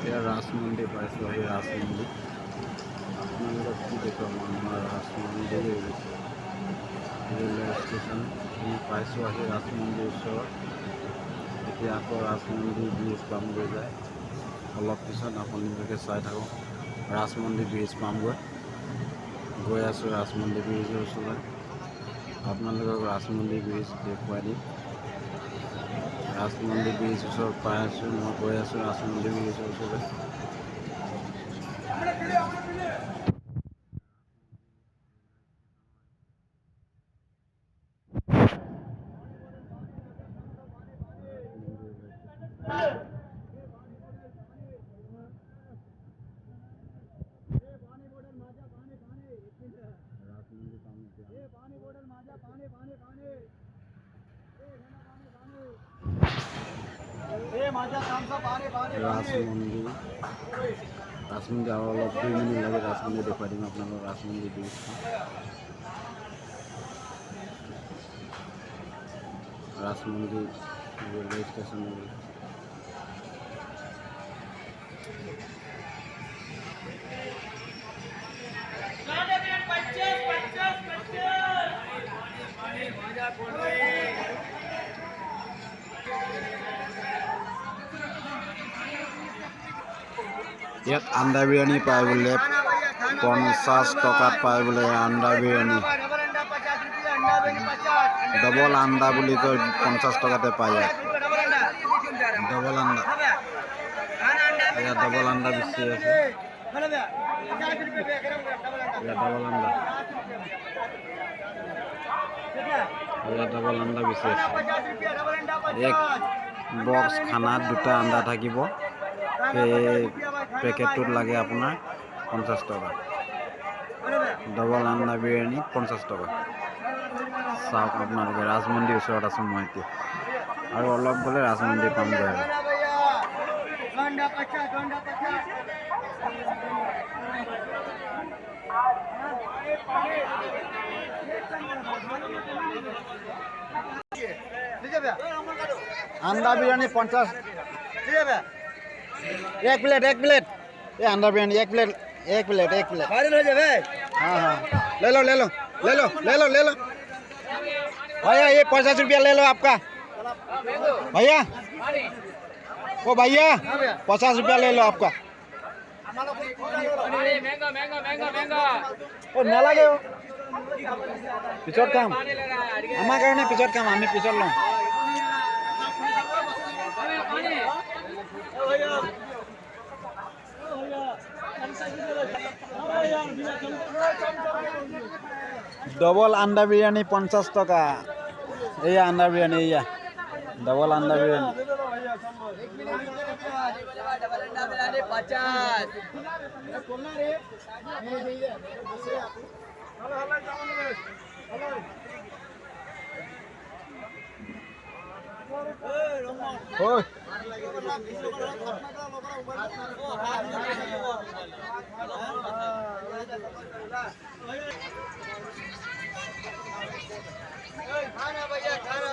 এয়া রাসমন্ডি পাইছোঁ আমি রাসমন্ডি আপোনালোকক কি দেখুৱাম আমাৰ ৰাসমন্দিৰ ৰেলৱে ষ্টেচন আমি পাইছোঁ আহি ৰাসমন্দিৰ ওচৰত এতিয়া আকৌ ৰাসমন্দি ব্ৰিজ পামগৈ যায় অলপ পিছত আপোনালোকে চাই থাকক ৰাসমন্দি ব্ৰিজ পামগৈ গৈ আছোঁ ৰাসমন্দি ব্ৰিজৰ ওচৰলৈ আপোনালোকক ৰাসমন্দি ব্ৰিজ দেখুৱাই দিম ৰাসমন্দি ব্ৰিজ ওচৰত পাই আছোঁ মই গৈ আছোঁ ৰাসমন্দি ব্ৰিজৰ ওচৰলৈ रासमंदी और अलग 2 मिनट लगे रासमंदी देखा दी अपना रासमंदी ब्रिज रासमंदी रेलवे स्टेशन ইয়াত আন্দা বিরিয়ানি পায় বলে 50 টাকাত পায় বলে আন্দা বিরিয়ানি ডবল আন্দা বুলি কয় 50 টাকাতে পায় ইয়াত ডবল আন্দা ইয়াত ডবল আন্দা বেশি আছে ইয়াত ডবল আন্দা বেশি আছে এক বক্স খানাত 2টা আন্দা থাকিব এই পেকেটটোত লাগে আপোনাৰ 50 টাকা ডবল আন্দা বিরিয়ানি 50 টাকা চাওক আপোনালোকে ৰাজমন্দিৰ ওচৰত আছোঁ মই এতিয়া আৰু অলপ গ'লে ৰাজমন্দিৰ পামগৈ আৰু আন্দা বিরিয়ানি 50 एक प्लेट ये अंडा बिरयानी एक प्लेट वायरल हो जाए हाँ हाँ ले लो भैया ये 50 रुपया ले लो आपका भैया ओ भैया 50 रुपया ले लो आपका ओ नालागे पिछत काम आमार कारणे पिछत काम आमी पिछत लওঁ डबल अंडा बिरियानी 50 টাকা एया अंडा बिरियानी एया डबल अंडा बिरियानी ओए खाना भैया खाना